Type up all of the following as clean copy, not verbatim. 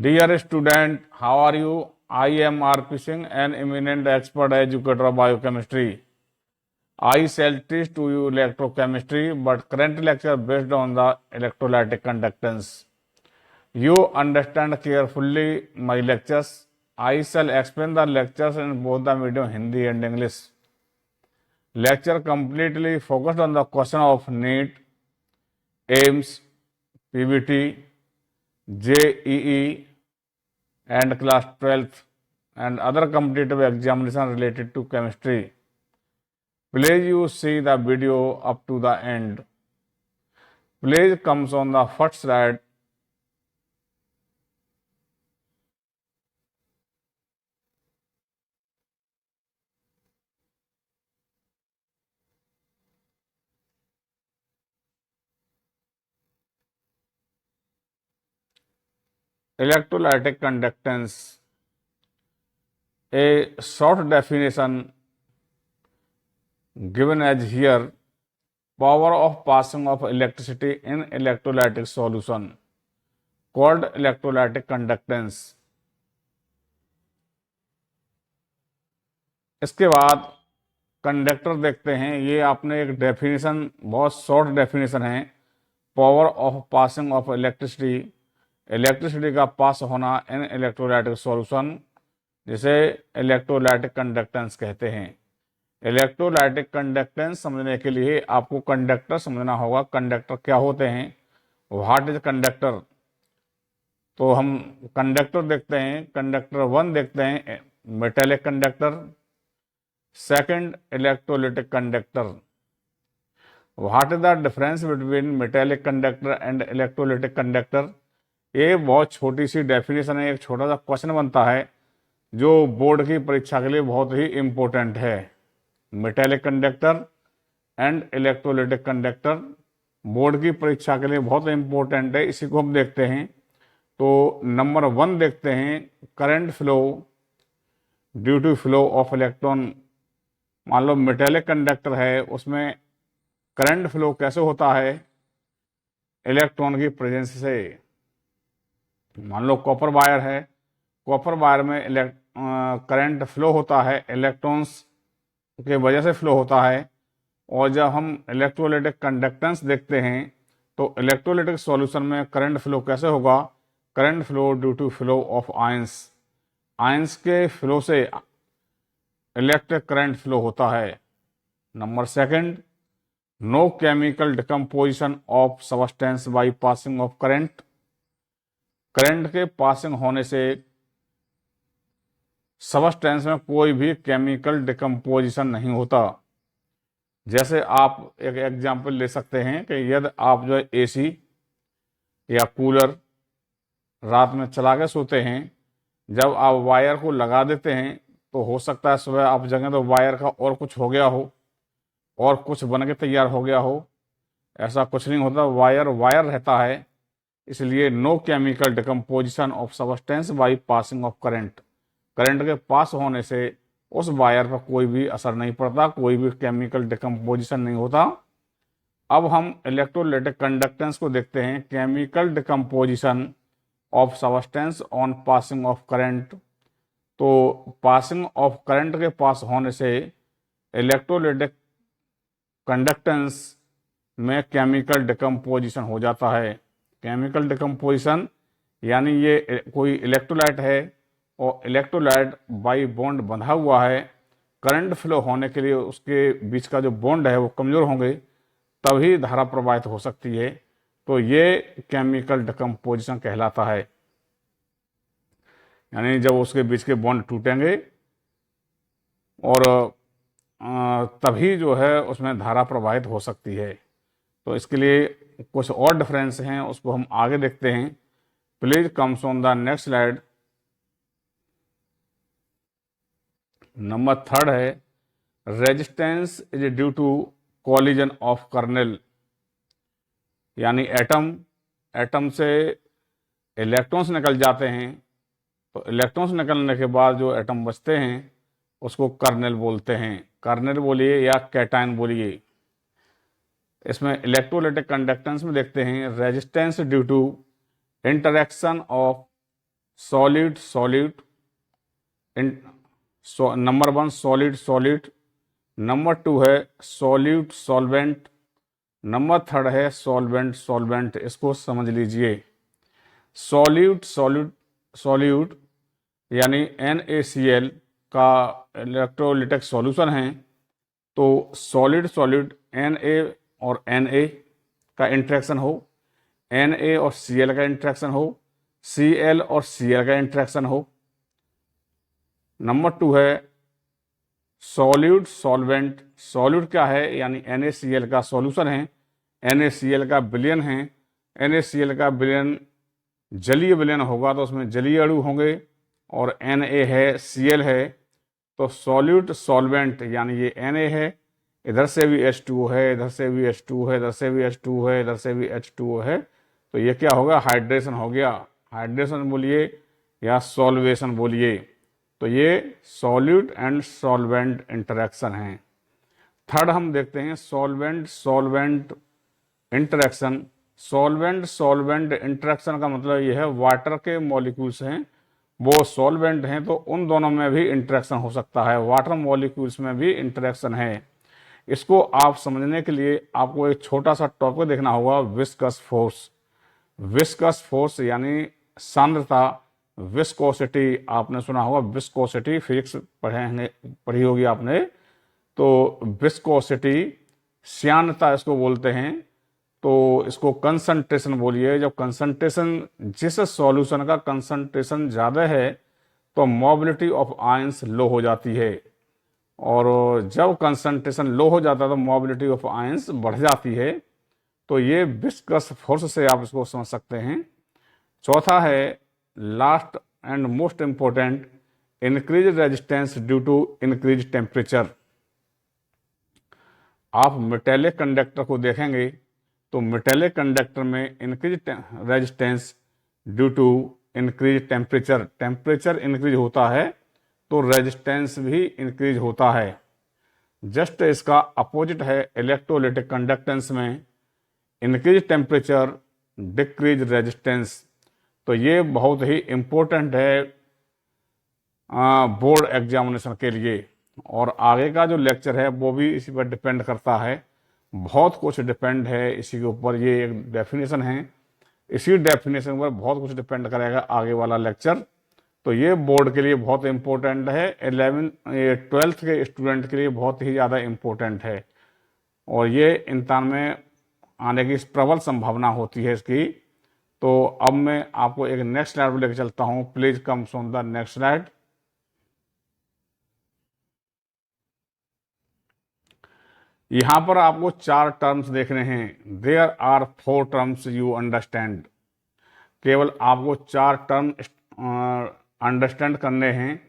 Dear student, how are you? I am R.P. Singh, an eminent expert educator of biochemistry. I shall teach to you electrochemistry, but current lecture based on the electrolytic conductance. You understand carefully my lectures. I shall explain the lectures in both the medium Hindi and English. Lecture completely focused on the question of NEET, AIMS, PBT, JEE, and class 12th and other competitive examination related to chemistry. Please you see the video up to the end. Please comes on the first slide. Electrolytic conductance. A short definition given as here: power of passing of electricity in electrolytic solution called electrolytic conductance. इसके बाद conductor देखते हैं। ये आपने एक definition, बहुत short definition है। Power of passing of electricity, electricity का पास होना इन इलेक्ट्रोलाइटिक सॉल्यूशन, जिसे इलेक्ट्रोलाइटिक कंडक्टेंस कहते हैं। इलेक्ट्रोलाइटिक कंडक्टेंस समझने के लिए आपको कंडक्टर समझना होगा। कंडक्टर क्या होते हैं, व्हाट इज कंडक्टर। तो हम कंडक्टर देखते हैं। कंडक्टर 1 देखते हैं, metallic conductor. Second, electrolytic conductor. What is the difference between metallic conductor and electrolytic conductor. ये बहुत छोटी सी डेफिनेशन है। एक छोटा सा क्वेश्चन बनता है जो बोर्ड की परीक्षा के लिए बहुत ही इंपॉर्टेंट है। Metallic conductor and electrolytic conductor board की परीक्षा के लिए बहुत इंपॉर्टेंट है। इसी को हम देखते हैं। तो नंबर 1 देखते हैं, current flow due to flow of electron. मान लो मेटेलिक कंडक्टर है, उसमें करंट फ्लो कैसे होता है, इलेक्ट्रॉन की प्रेजेंस से। मान लो कॉपर वायर है, कॉपर वायर में करंट फ्लो होता है, इलेक्ट्रॉन्स के वजह से फ्लो होता है। और जब हम इलेक्ट्रोलाइटिक कंडक्टेंस देखते हैं तो इलेक्ट्रोलाइटिक सॉल्यूशन में करंट फ्लो कैसे होगा, current flow due to flow of ions. Ions के फ्लो से इलेक्ट्रिक करंट फ्लो होता है। Number 2, no chemical decomposition of substance by passing of current. Current के पासिंग होने से सबस्टेंस में कोई भी केमिकल डिकम्पोजिशन नहीं होता। जैसे आप एक एग्जाम्पल ले सकते हैं कि यदि आप जो है एसी या कूलर रात में चला के सोते हैं, जब आप वायर को लगा देते हैं तो हो सकता है सुबह आप जगें तो वायर का और कुछ हो गया हो और कुछ बन के तैयार हो गया हो। ऐसा कुछ नहीं होता, वायर वायर रहता है। इसलिए no chemical decomposition of substance by passing of current. Current के पास होने से उस वायर पर कोई भी असर नहीं पड़ता, कोई भी केमिकल डिकम्पोजिशन नहीं होता। अब हम इलेक्ट्रोलाइटिक कंडक्टेंस को देखते हैं। Chemical decomposition of substance on passing of current. तो पासिंग ऑफ करंट के पास होने से इलेक्ट्रोलाइटिक कंडक्टेंस में केमिकल डिकम्पोजिशन हो जाता है। केमिकल डिकम्पोजिशन यानी ये कोई इलेक्ट्रोलाइट है और इलेक्ट्रोलाइट बाई बॉन्ड बंधा हुआ है। करंट फ्लो होने के लिए उसके बीच का जो बॉन्ड है वो कमज़ोर होंगे, तभी धारा प्रवाहित हो सकती है। तो ये केमिकल डिकम्पोजिशन कहलाता है। यानी जब उसके बीच के बॉन्ड टूटेंगे और तभी जो है उसमें धारा प्रवाहित हो सकती है। तो इसके लिए कुछ और डिफरेंस हैं, उसको हम आगे देखते हैं। Please comes on the next slide. Number 3 है, resistance is due to collision of kernel. यानी एटम से इलेक्ट्रॉन्स निकल जाते हैं, तो इलेक्ट्रॉन्स निकलने के बाद जो एटम बचते हैं उसको कर्नेल बोलते हैं। कर्नेल बोलिए या कैटायन बोलिए। इसमें इलेक्ट्रोलाइटिक कंडक्टेंस में देखते हैं, resistance due to interaction of solid solid, number 1 solid solid, number 2 है सॉल्यूट सॉल्वेंट, नंबर 3 है सॉल्वेंट सॉल्वेंट। इसको समझ लीजिए। सॉल्यूट सॉल्यूट सॉल्यूट यानी NaCl का इलेक्ट्रोलिटिक सॉल्यूशन है। तो सॉलिड सॉलिड Na और Na का इंट्रैक्शन हो, Na और Cl का इंट्रैक्शन हो, Cl और Cl का इंट्रैक्शन हो। नंबर 2 है सॉल्यूट सॉल्वेंट। सॉल्यूट क्या है, यानी NaCl का सॉल्यूशन है, NaCl का विलयन है। NaCl का विलयन जलीय विलयन होगा तो उसमें जलीय अणु होंगे, और Na है Cl है, तो सॉल्यूट सॉल्वेंट यानी ये Na है, इधर से भी H2O है, इधर से भी H2O है, इधर से भी H2O है, इधर से भी H2O है, तो ये क्या होगा, हाइड्रेशन हो गया। हाइड्रेशन बोलिए या सॉल्वेशन बोलिए। तो ये सॉल्यूट एंड सॉल्वेंट इंटरेक्शन है। थर्ड हम देखते हैं solvent solvent interaction. Solvent solvent interaction का मतलब ये है वाटर के मॉलिक्यूल्स हैं, वो सॉल्वेंट हैं, तो उन दोनों में भी इंटरेक्शन हो सकता है, वाटर मॉलिक्यूल्स में भी इंटरेक्शन है। इसको आप समझने के लिए आपको एक छोटा सा टॉपिक देखना होगा, विस्कस फोर्स। विस्कस फोर्स यानी सांद्रता, विस्कोसिटी आपने सुना होगा, विस्कोसिटी फिजिक्स पढ़ी होगी आपने। तो विस्कोसिटी श्यानता इसको बोलते हैं। तो इसको कंसंट्रेशन बोलिए। जब कंसंट्रेशन, जिस सॉल्यूशन का कंसंट्रेशन ज़्यादा है तो मोबिलिटी ऑफ आयंस लो हो जाती है, और जब कंसंट्रेशन लो हो जाता है तो मोबिलिटी ऑफ आयंस बढ़ जाती है। तो ये विस्कस फोर्स से आप इसको समझ सकते हैं। चौथा है last and most important, increase resistance due to increase temperature. आप मेटेलिक कंडक्टर को देखेंगे तो मेटेलिक कंडक्टर में increase resistance due to increase temperature. Temperature increase होता है तो रेजिस्टेंस भी इंक्रीज होता है। जस्ट इसका अपोजिट है इलेक्ट्रोलिटिक कंडक्टेंस में, इंक्रीज टेम्परेचर डिक्रीज रेजिस्टेंस। तो ये बहुत ही इम्पोर्टेंट है बोर्ड एग्जामिनेशन के लिए। और आगे का जो लेक्चर है वो भी इसी पर डिपेंड करता है, बहुत कुछ डिपेंड है इसी के ऊपर। ये एक डेफिनेशन है, इसी डेफिनेशन पर बहुत कुछ डिपेंड करेगा आगे वाला लेक्चर। तो ये बोर्ड के लिए बहुत इंपॉर्टेंट है, 12th के स्टूडेंट के लिए बहुत ही ज़्यादा इम्पोर्टेंट है, और ये इम्तिहान में आने की प्रबल संभावना होती है इसकी। तो अब मैं आपको एक नेक्स्ट स्लाइड पर लेकर चलता हूँ। Please come on the next slide. यहां पर आपको 4 टर्म्स देखने हैं। There are 4 terms you understand. केवल आपको 4 टर्म अंडरस्टैंड करने हैं,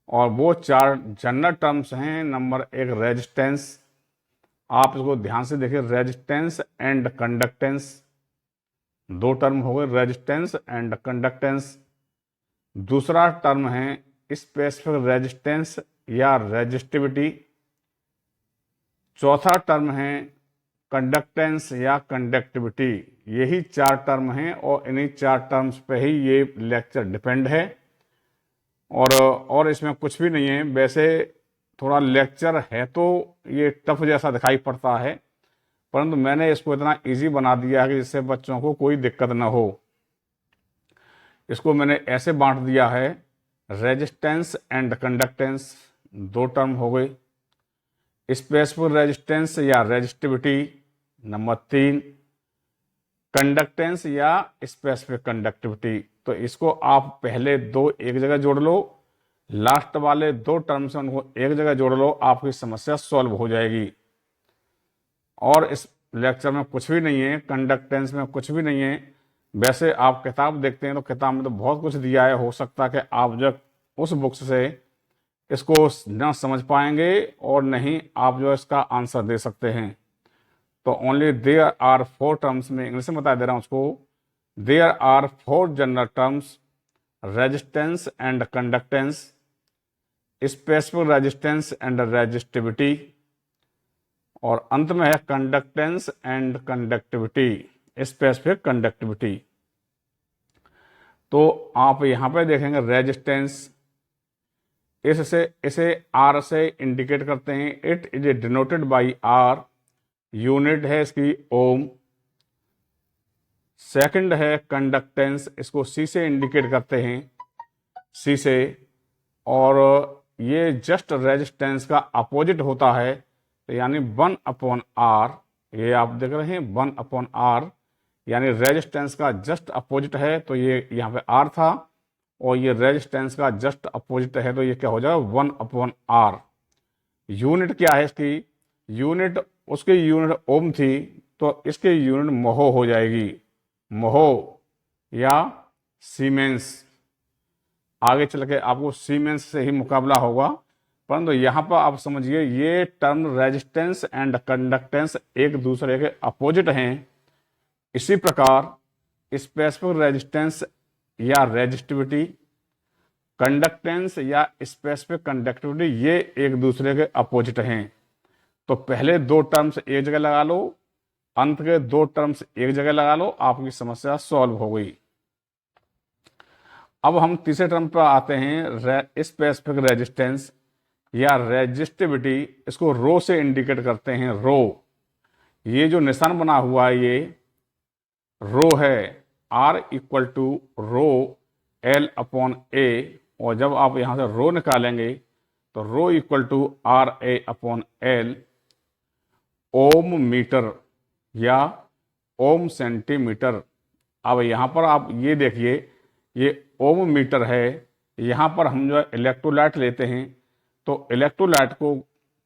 और वो 4 जनरल टर्म्स हैं। नंबर 1 रेजिस्टेंस, आप इसको ध्यान से देखिए, रेजिस्टेंस एंड कंडक्टेंस, 2 टर्म हो गए, रेजिस्टेंस एंड कंडक्टेंस। दूसरा टर्म है स्पेसिफिक रेजिस्टेंस या रेजिस्टिविटी। चौथा टर्म है कंडक्टेंस या कंडक्टिविटी। यही 4 टर्म हैं, और इन्हीं 4 टर्म्स पे ही ये लेक्चर डिपेंड है, और इसमें कुछ भी नहीं है। वैसे थोड़ा लेक्चर है तो ये टफ जैसा दिखाई पड़ता है, परंतु मैंने इसको इतना इजी बना दिया है कि जिससे बच्चों को कोई दिक्कत ना हो। इसको मैंने ऐसे बांट दिया है, रेजिस्टेंस एंड कंडक्टेंस 2 टर्म हो गए, स्पेसिफिक रेजिस्टेंस या रेजिस्टिविटी नंबर 3, कंडक्टेंस या स्पेसिफिक कंडक्टिविटी। तो इसको आप पहले 2 एक जगह जोड़ लो, लास्ट वाले 2 टर्म्स हैं उनको एक जगह जोड़ लो, आपकी समस्या सॉल्व हो जाएगी। और इस लेक्चर में कुछ भी नहीं है, कंडक्टेंस में कुछ भी नहीं है। वैसे आप किताब देखते हैं तो किताब में तो बहुत कुछ दिया है, हो सकता है कि आप जब उस बुक्स से इसको न समझ पाएंगे, और नहीं आप जो इसका आंसर दे सकते हैं। तो ओनली देयर आर 4 टर्म्स, में इंग्लिश में बता दे रहा हूं उसको। There are 4 general terms, resistance and conductance, specific resistance and resistivity, और अंत में है conductance and conductivity, specific conductivity. तो आप यहाँ पे देखेंगे रेजिस्टेंस, इसे आर से इंडिकेट करते हैं। It is denoted by R, unit है इसकी ओम। सेकंड है कंडक्टेंस, इसको सी से इंडिकेट करते हैं, सी से। और ये जस्ट रेजिस्टेंस का अपोजिट होता है, तो यानी 1/R। ये आप देख रहे हैं 1/R, यानी रेजिस्टेंस का जस्ट अपोजिट है, तो ये यहाँ पे R था, और ये रेजिस्टेंस का जस्ट अपोजिट है, तो ये क्या हो जाएगा 1/R। यूनिट क्या है इसकी, यूनिट उसकी यूनिट ओम थी, तो इसकी यूनिट मोहो हो जाएगी, मोहो या सीमेंस। आगे चल के आपको सीमेंस से ही मुकाबला होगा, परंतु यहाँ पर आप समझिए ये टर्म रेजिस्टेंस एंड कंडक्टेंस एक दूसरे के अपोजिट हैं। इसी प्रकार स्पेसिफिक रेजिस्टेंस या रेजिस्टिविटी, कंडक्टेंस या स्पेसिफिक कंडक्टिविटी, ये एक दूसरे के अपोजिट हैं। तो पहले दो टर्म्स एक जगह लगा लो, अंत के दो टर्म्स एक जगह लगा लो, आपकी समस्या सॉल्व हो गई। अब हम तीसरे टर्म पर आते हैं, स्पेसिफिक रेजिस्टेंस या रेजिस्टिविटी। इसको रो से इंडिकेट करते हैं, रो। ये जो निशान बना हुआ है ये रो है, R equal to row L/A। और जब आप यहां से रो निकालेंगे तो rho equal to RA/L, ohm metre या ओम सेंटीमीटर। अब यहां पर आप ये देखिए, ये ओम मीटर है। यहाँ पर हम जो इलेक्ट्रोलाइट लेते हैं, तो इलेक्ट्रोलाइट को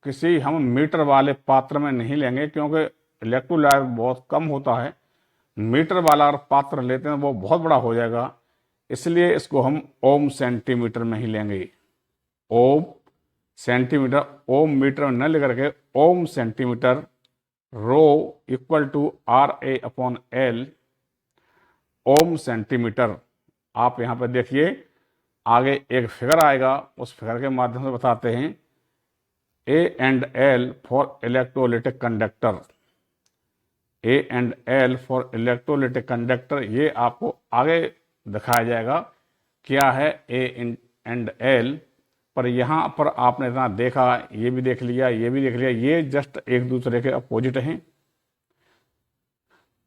किसी हम मीटर वाले पात्र में नहीं लेंगे, क्योंकि इलेक्ट्रोलाइट बहुत कम होता है। मीटर वाला अगर पात्र लेते हैं वो बहुत बड़ा हो जाएगा, इसलिए इसको हम ओम सेंटीमीटर में ही लेंगे। ओम सेंटीमीटर, ओम मीटर में न लेकर के ohm centimetre. Rho equal to RA/L, ohm centimetre. आप यहाँ पर देखिए आगे एक फिगर आएगा, उस फिगर के माध्यम से बताते हैं। A&L for electrolytic conductor, A&L for electrolytic conductor, ये आपको आगे दिखाया जाएगा क्या है A&L। पर यहाँ पर आपने इतना देखा, ये भी देख लिया, ये भी देख लिया, ये जस्ट एक दूसरे के अपोजिट हैं।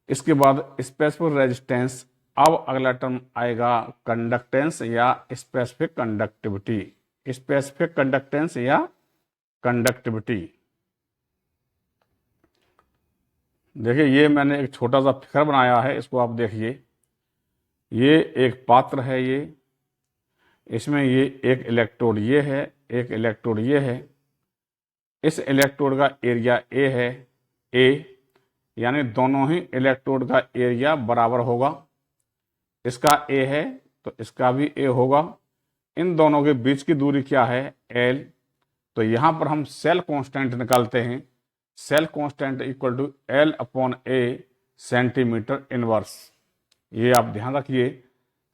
इसके बाद स्पेसिफिक रेजिस्टेंस। अब अगला टर्म आएगा कंडक्टेंस या स्पेसिफिक कंडक्टिविटी, स्पेसिफिक कंडक्टेंस या कंडक्टिविटी। देखिए ये मैंने एक छोटा सा फिगर बनाया है, इसको आप देखिए। ये एक पात्र है, ये इसमें ये एक इलेक्ट्रोड ये है, एक इलेक्ट्रोड ये है। इस इलेक्ट्रोड का एरिया ए है, ए, यानी दोनों ही इलेक्ट्रोड का एरिया बराबर होगा। इसका ए है तो इसका भी ए होगा। इन दोनों के बीच की दूरी क्या है, एल। तो यहां पर हम सेल कांस्टेंट निकालते हैं। Cell constant equal to L/A centimetre inverse. ये आप ध्यान रखिए,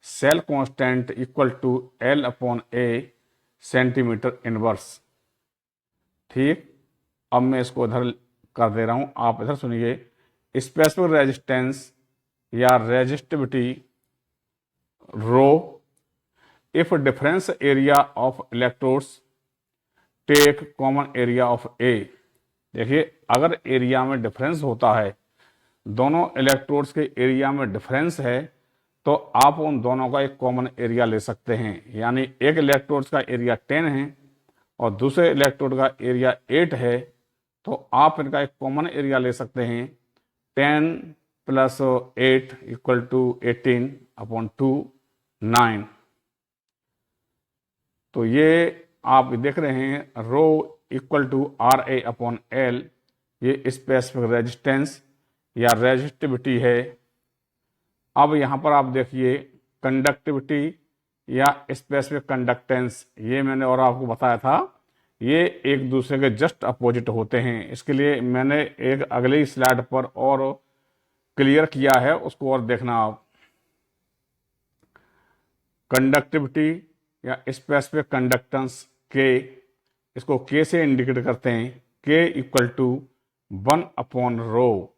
cell constant equal to L/A centimetre inverse. ठीक, अब मैं इसको इधर कर दे रहा हूं, आप इधर सुनिए। स्पेसिफिक रेजिस्टेंस या resistivity rho, if difference area of electrodes take common area of A. देखिए अगर एरिया में डिफरेंस होता है, दोनों इलेक्ट्रोड्स के एरिया में डिफरेंस है, तो आप उन दोनों का एक कॉमन एरिया ले सकते हैं। यानी एक इलेक्ट्रोड्स का एरिया 10 है और दूसरे इलेक्ट्रोड का एरिया 8 है, तो आप इनका एक कॉमन एरिया ले सकते हैं। 10 + 8 = 18/2, 9। तो ये आप देख रहे हैं रो इक्वल टू RA/L, ये स्पेसिफिक रेजिस्टेंस या रेजिस्टिविटी है। अब यहाँ पर आप देखिए कंडक्टिविटी या स्पेसिफिक कंडक्टेंस, ये मैंने और आपको बताया था, ये एक दूसरे के जस्ट अपोजिट होते हैं। इसके लिए मैंने एक अगली स्लाइड पर और क्लियर किया है, उसको और देखना आप। कंडक्टिविटी या स्पेसिफिक कंडक्टेंस के, इसको के से इंडिकेट करते हैं। के इक्वल टू 1/रो,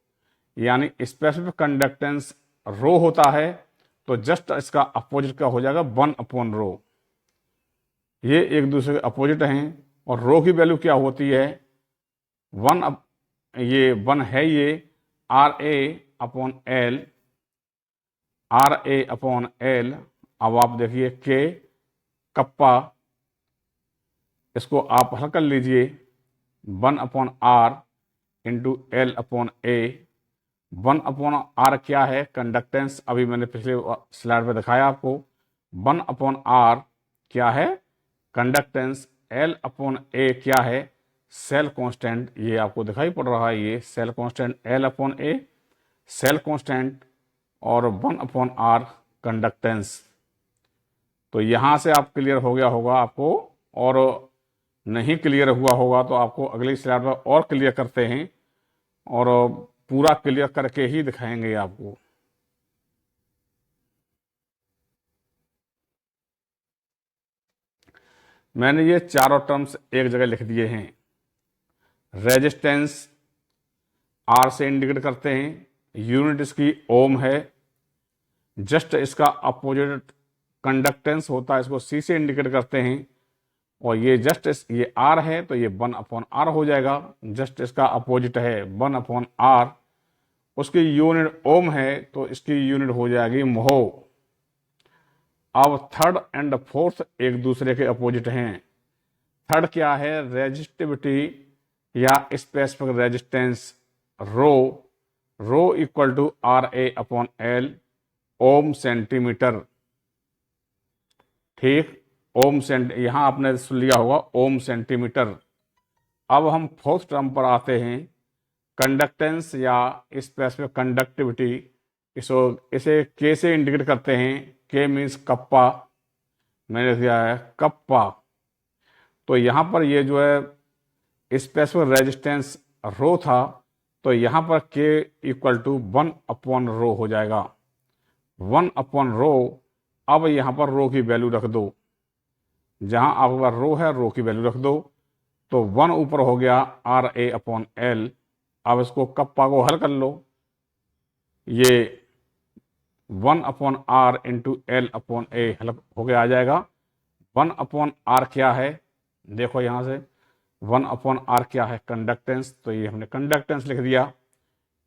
यानी स्पेसिफिक कंडक्टेंस रो होता है, तो जस्ट इसका अपोजिट क्या हो जाएगा, 1/रो। ये एक दूसरे के अपोजिट हैं। और रो की वैल्यू क्या होती है, ये 1 है, ये RA/L, RA/L। अब आप देखिए के कप्पा, इसको आप हल कर लीजिए, 1/R इंटू L/A। 1/R क्या है, कंडक्टेंस, अभी मैंने पिछले स्लाइड में दिखाया आपको। 1/R क्या है, कंडक्टेंस। L/A क्या है, सेल कांस्टेंट। ये आपको दिखाई पड़ रहा है, ये cell constant L/A, cell constant, और 1/R कंडक्टेंस। तो यहां से आप क्लियर हो गया होगा आपको, और नहीं क्लियर हुआ होगा तो आपको अगली स्लाइड में और क्लियर करते हैं, और पूरा क्लियर करके ही दिखाएंगे आपको। मैंने ये चारों टर्म्स एक जगह लिख दिए हैं। रेजिस्टेंस आर से इंडिकेट करते हैं, यूनिट इसकी ओम है। जस्ट इसका अपोजिट कंडक्टेंस होता है, इसको सी से इंडिकेट करते हैं। और ये जस्ट ये आर है तो ये 1/R हो जाएगा। जस्ट इसका अपोजिट है 1/R, उसकी यूनिट ओम है तो इसकी यूनिट हो जाएगी म्हो। अब थर्ड एंड फोर्थ एक दूसरे के अपोजिट हैं। थर्ड क्या है, रेजिस्टिविटी या specific resistance, rho. Rho equal to RA/L, ohm centimetre. ठीक, ओम यहां आपने सुन लिया होगा ओम सेंटीमीटर। अब हम फोर्थ टर्म पर आते हैं, कंडक्टेंस या स्पेसिफिक कंडक्टिविटी। इसे के से इंडिकेट करते हैं, के मीन्स कप्पा, मैंने दिया है कप्पा। तो यहां पर ये जो है स्पेसिफिक रेजिस्टेंस रो था, तो यहां पर के इक्वल टू 1/रो हो जाएगा, 1/रो। अब यहां पर रो की वैल्यू रख दो, जहां आपके पास रो है रो की वैल्यू रख दो, तो 1 ऊपर हो गया RA/L। अब इसको कप्पा को हल कर लो, ये 1/R इंटू L/A हल हो गया आ जाएगा। 1/R क्या है, देखो यहां से 1/R क्या है, कंडक्टेंस, तो ये हमने कंडक्टेंस लिख दिया,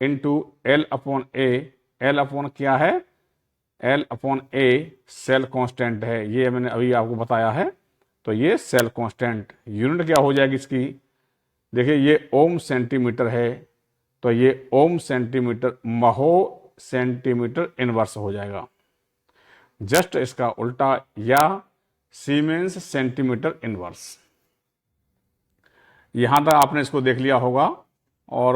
इंटू L/A। L क्या है, L/A सेल कांस्टेंट है, ये मैंने अभी आपको बताया है। तो ये सेल कांस्टेंट यूनिट क्या हो जाएगी इसकी, देखिए ये ओम सेंटीमीटर है, तो ये ओम सेंटीमीटर महो सेंटीमीटर इनवर्स हो जाएगा। जस्ट इसका उल्टा, या सीमेंस सेंटीमीटर इनवर्स। यहां तक आपने इसको देख लिया होगा, और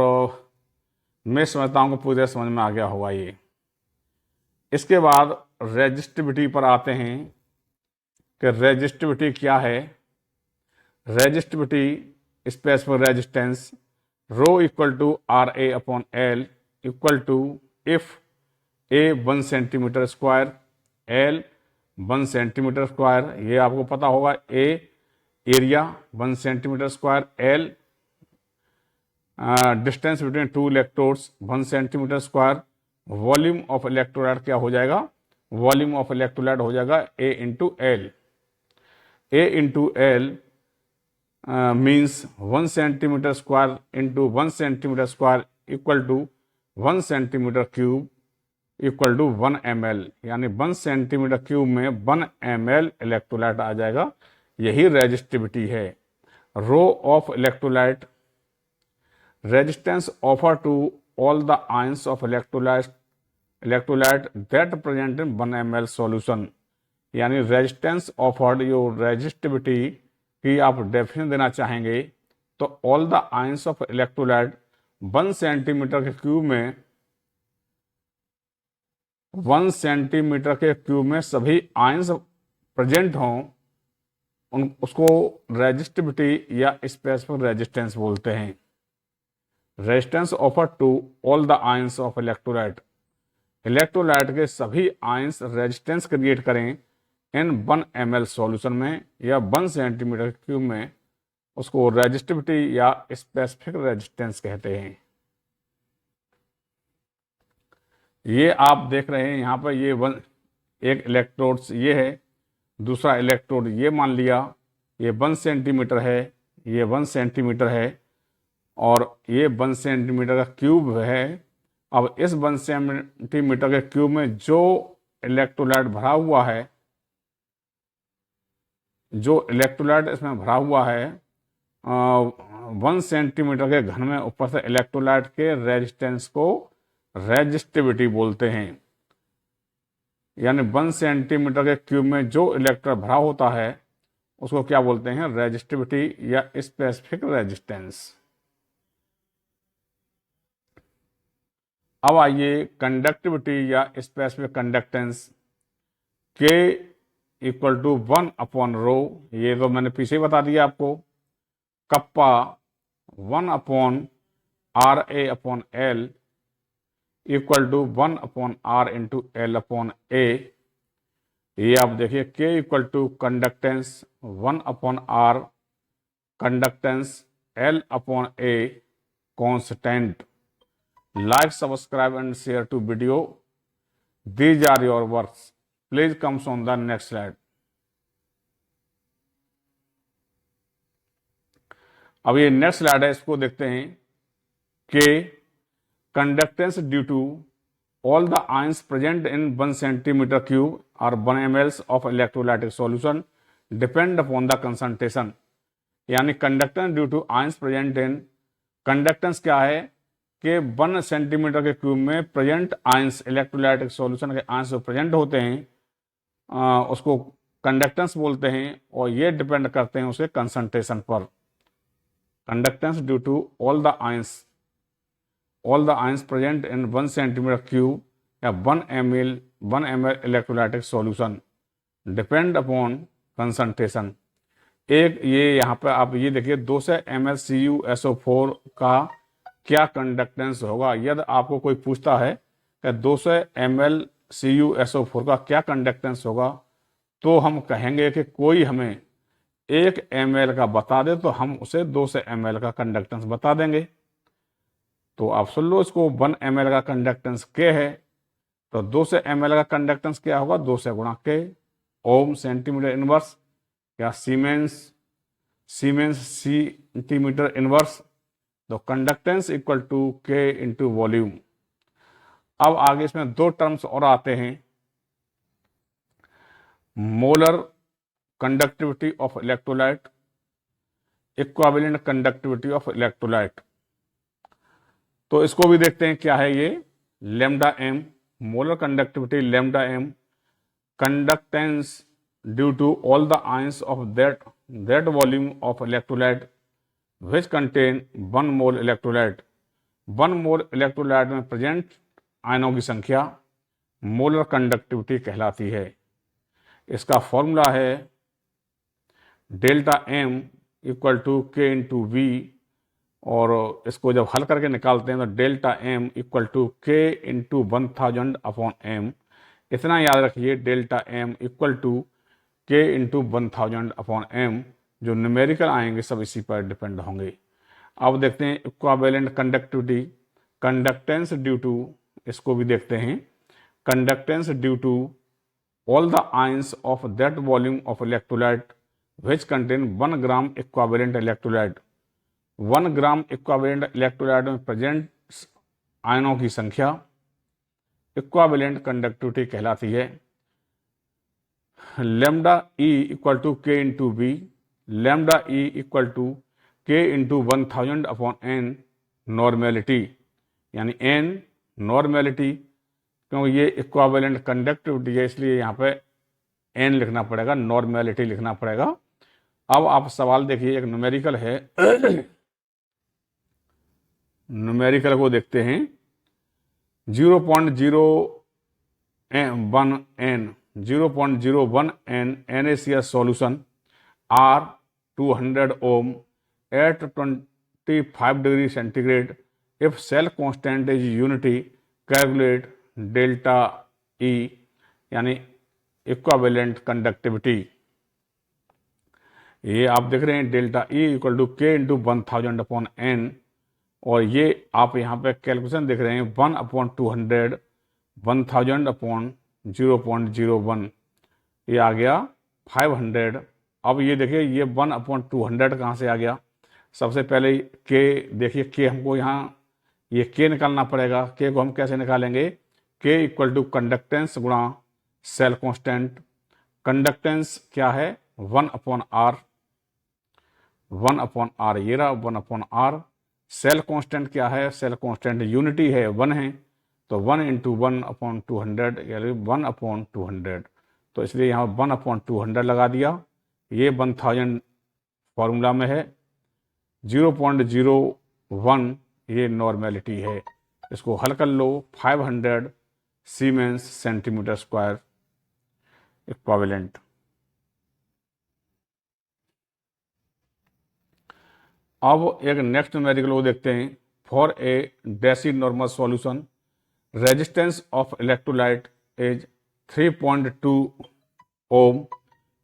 मैं समझता हूं कि पूरी समझ में आ गया होगा ये। इसके बाद रेजिस्टिविटी पर आते हैं कि रेजिस्टिविटी क्या है। Resistivity specific resistance, rho equal to RA/L equal to, if A 1 centimetre square, L 1 centimetre square, ये आपको पता होगा। A area 1 centimetre square, L distance between two electrodes 1 centimetre square, volume of electrolyte क्या हो जाएगा, volume of electrolyte हो जाएगा A into L. A into L means 1 centimetre square into 1 centimetre square equal to 1 centimetre cube equal to 1 ml, यानी 1 centimetre cube में 1 ml electrolyte आ जाएगा। यही resistivity है। Rho of electrolyte, resistance offer to all the ions of electrolyte that present in 1 ml solution, यानी resistance offered, जो resistivity की आप definition देना चाहेंगे, तो all the ions of electrolyte 1 centimetre के क्यूब में, 1 सेंटीमीटर के क्यूब में सभी आयंस प्रेजेंट हों, उसको रेजिस्टिविटी या स्पेसिफिक रेजिस्टेंस बोलते हैं। Resistance offer to all the ions of electrolyte, electrolyte के सभी आयंस रेजिस्टेंस क्रिएट करें इन 1 ml सॉल्यूशन में या 1 सेंटीमीटर क्यूब में, उसको रेजिस्टिविटी या स्पेसिफिक रेजिस्टेंस कहते हैं। ये आप देख रहे हैं यहां पर, ये एक इलेक्ट्रोड ये है, दूसरा इलेक्ट्रोड ये मान लिया, ये 1 सेंटीमीटर है, ये 1 सेंटीमीटर है और ये 1 सेंटीमीटर का क्यूब है। अब इस 1 सेंटीमीटर के क्यूब में जो इलेक्ट्रोलाइट भरा हुआ है, जो इलेक्ट्रोलाइट इसमें भरा हुआ है 1 सेंटीमीटर के घन में, ऊपर से इलेक्ट्रोलाइट के रेजिस्टेंस को रेजिस्टिविटी बोलते हैं। यानी 1 सेंटीमीटर के क्यूब में जो इलेक्ट्रोलाइट भरा होता है उसको क्या बोलते हैं? रेजिस्टिविटी या स्पेसिफिक रेजिस्टेंस। अब आइए कंडक्टिविटी या specific conductance. K equal to 1/ρ, ये तो मैंने पीछे ही बता दिया आपको। Kappa 1/RA/L equal to 1/R into L/A। ये आप देखिए K equal to conductance 1/R conductance L/A constant. Like, subscribe and share to video. These are your works. Please comes on the next slide. अब ये next slide है, इसको देखते हैं कि conductance due to all the ions present in 1 centimetre cube और 1 ml of electrolytic solution depend upon the concentration. यानी conductance due to ions present in, conductance क्या है कि 1 सेंटीमीटर के क्यूब में प्रेजेंट आयंस, इलेक्ट्रोलाइटिक सॉल्यूशन के ions जो present होते हैं उसको कंडक्टेंस बोलते हैं और ये डिपेंड करते हैं उसके कंसंट्रेशन पर। Conductance due to all the ions present in 1 centimetre cube या 1 ml electrolytic solution depend upon concentration. एक ये यहाँ पर आप ये देखिए 200 ml CuSO4 का क्या कंडक्टेंस होगा। यदि आपको कोई पूछता है कि 200 ml CuSO4 का क्या कंडक्टेंस होगा, तो हम कहेंगे कि कोई हमें 1 ml का बता दे तो हम उसे 200 ml का कंडक्टेंस बता देंगे। तो आप सुन लो, इसको 1 ml का कंडक्टेंस K है, तो 200 ml का कंडक्टेंस क्या होगा? 200 गुणा K। ओम सेंटीमीटर इनवर्स या सीमेंस सेंटीमीटर इनवर्स। तो conductance equal to K into volume. अब आगे इसमें 2 टर्म्स और आते हैं, molar conductivity of electrolyte, equivalent conductivity of electrolyte. तो इसको भी देखते हैं क्या है ये। Lambda m, molar conductivity lambda m, conductance due to all the ions of that volume of electrolyte which contain 1 mole electrolyte. 1 mole electrolyte में present आयनों की संख्या मोलर कंडक्टिविटी कहलाती है। इसका फॉर्मूला है delta M equal to K into V, और इसको जब हल करके निकालते हैं तो delta M equal to K into 1000/M। इतना याद रखिए, delta M equal to K into 1000/M। जो न्यूमेरिकल आएंगे सब इसी पर डिपेंड होंगे। अब देखते हैं equivalent conductivity, conductance due to, इसको भी देखते हैं। Conductance due to all the ions of that volume of electrolyte which contain 1 gram equivalent electrolyte. 1 gram equivalent electrolyte में प्रेजेंट आयनों की संख्या इक्विवेलेंट कंडक्टिविटी कहलाती है। Lambda E equal to K into V, lambda E equal to K into 1000/N normality, यानी N normality, क्योंकि ये equivalent conductivity है इसलिए यहाँ पे N लिखना पड़ेगा, नॉर्मेलिटी लिखना पड़ेगा। अब आप सवाल देखिए, एक न्यूमेरिकल है न्यूमेरिकल को देखते हैं। 0.01 N NaCl solution R 200 ohm at 25 degree centigrade. If cell constant is unity, calculate delta E, यानी इक्विवेलेंट कंडक्टिविटी। ये आप देख रहे हैं delta E equal to K into 1000/N, और ये आप यहाँ पे कैलकुलेशन देख रहे हैं 1/200, 1000/N 0.01, ये आ गया 500। अब ये देखिए ये 1/200 कहाँ से आ गया? सबसे पहले के देखिए, के हमको यहाँ ये के निकालना पड़ेगा। के को हम कैसे निकालेंगे? के इक्वल टू कंडक्टेंस गुणा सेल कांस्टेंट। कंडक्टेंस क्या है? 1/r, 1/r, ये रहा 1/r। सेल कांस्टेंट क्या है? सेल कांस्टेंट यूनिटी है, 1 है, तो 1 × 1/200 यानी 1/200। तो इसलिए यहाँ 1/200 लगा दिया। ये 1000 फॉर्मूला में है। 0.01 ये नॉर्मेलिटी है। इसको हल कर लो। 500 सीमेंस सेंटीमीटर स्क्वायर इक्विवेलेंट। अब एक नेक्स्ट न्यूमेरिकल वो देखते हैं। For a deci normal solution resistance of electrolyte is 3.2 ohm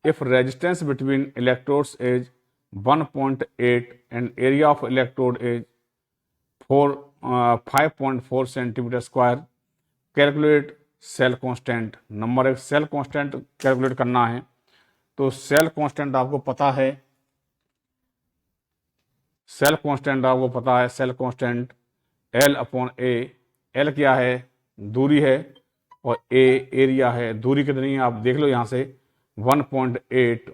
if resistance between electrodes is 1.8 and area of electrode is 5.4 centimeter square। Calculate cell constant. Number एक, cell constant calculate करना है। तो cell constant आपको पता है, cell constant L/A। L क्या है? दूरी है, और A एरिया है। दूरी कितनी है आप देख लो यहाँ से, 1.8,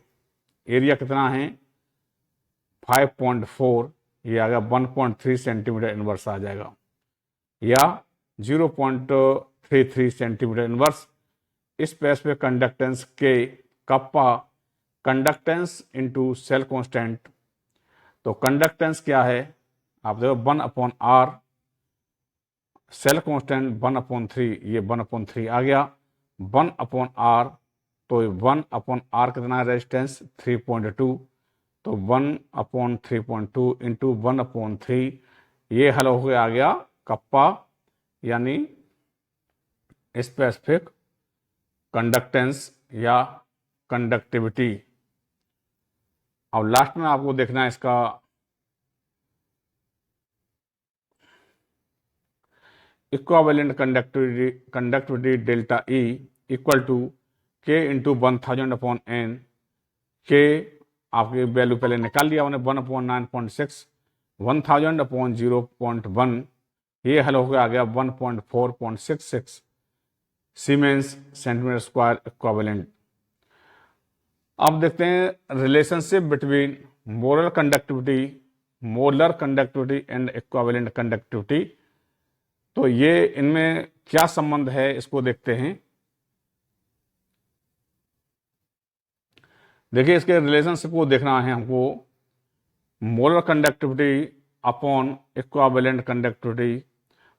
एरिया कितना है? 5.4, ये आ गया 1.3 सेंटीमीटर इनवर्स आ जाएगा, या 0.33 सेंटीमीटर इनवर्स। इस पेज पे कंडक्टेंस के kappa conductance into cell constant. तो कंडक्टेंस क्या है? आप देखो 1/r, सेल कांस्टेंट 1/3, ये 1/3 आ गया। 1/r, तो 1/r कितना है? रेजिस्टेंस 3.2, तो 1/3.2 इंटू 1/3, ये हल हो गया, आ गया कप्पा, यानी स्पेसिफिक कंडक्टेंस या कंडक्टिविटी। अब लास्ट में आपको देखना है इसका equivalent conductivity delta E equal to K × 1000/n। के आपकी वैल्यू पहले निकाल लिया हमने, 1/9.6, 1000/0.1, ये हल हो गया, आ गया 1.466 सीमेंस सेंटीमीटर स्क्वायर इक्विवेलेंट। अब देखते हैं relationship between molar conductivity and equivalent conductivity. तो ये इनमें क्या संबंध है, इसको देखते हैं। देखिए इसके रिलेशनशिप को देखना है हमको। Molar conductivity upon equivalent conductivity.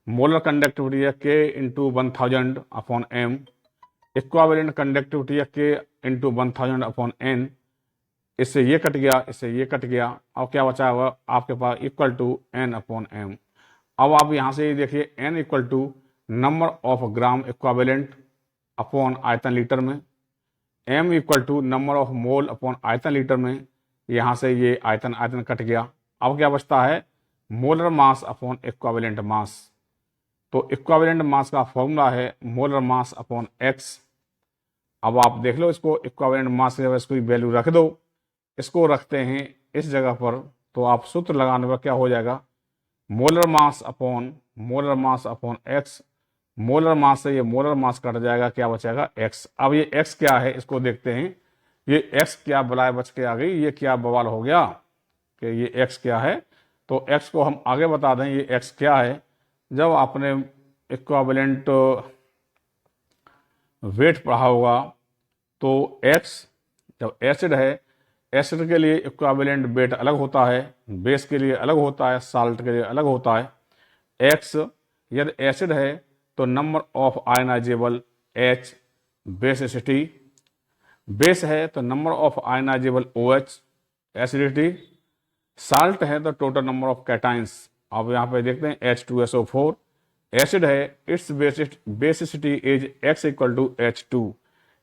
Molar conductivity है K × 1000/m। इक्विवेलेंट कंडक्टिविटी है K × 1000/n। इससे ये कट गया, इससे ये कट गया। अब क्या बचा हुआ आपके पास? Equal to N/m। अब आप यहां से देखिए, N equal to number of gram equivalent upon आयतन लीटर में, M equal to number of mole upon आयतन लीटर में। यहां से ये आयतन कट गया। अब क्या बचता है? Molar mass upon equivalent mass. तो इक्विवेलेंट मास का फॉर्मूला है मोलर मास अपॉन x। अब आप देख लो इसको, इक्विवेलेंट मास की जगह इसको वैल्यू रख दो। इसको रखते हैं इस जगह पर, तो आप सूत्र लगाने पर क्या हो जाएगा? Molar mass upon x। Molar mass से ये मोलर मास कट जाएगा, क्या बचेगा? x। अब ये x क्या है इसको देखते हैं। ये x क्या बलाय बच के आ गई, ये क्या बवाल हो गया कि ये x क्या है? तो x को हम आगे बता दें, ये x क्या है। जब आपने इक्विवेलेंट वेट पढ़ा होगा, तो x जब एसिड है, एसिड के लिए इक्विवेलेंट वेट अलग होता है, बेस के लिए अलग होता है, साल्ट के लिए अलग होता है। x यदि एसिड है तो number of ionisable H, basicity. Base है तो number of ionisable OH, acidity. Salt है तो टोटल नंबर ऑफ कैटाइंस। अब यहाँ पे देखते हैं H2SO4। एसिड है, it's basicity is X = H2।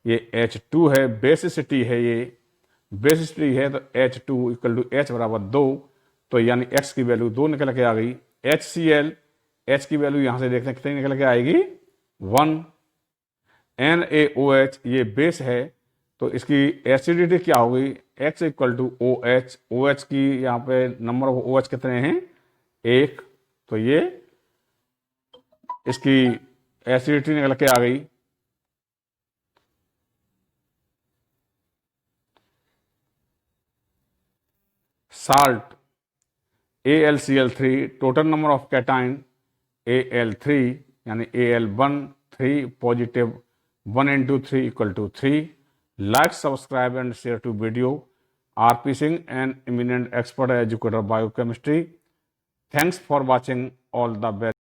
ये H2 है, बेसिसिटी है, ये बेसिसिटी है तो H2 = H = 2। तो यानी X की वैल्यू 2 निकल के आ गई। HCl, H की वैल्यू यहां से देखते हैं कितनी निकल के आएगी? 1। NaOH ये बेस है, तो इसकी एसिडिटी क्या होगी, X equal to OH। OH की यहाँ पे नंबर ऑफ OH कितने हैं, 1, तो ये इसकी एसिडिटी निकल के आ गई। Salt AlCl3, total number of cation Al3 यानी Al1 3 positive, 1 into 3 equal to 3। Like, subscribe and share to video। RP Singh, an eminent expert educator biochemistry। Thanks for watching, all the best।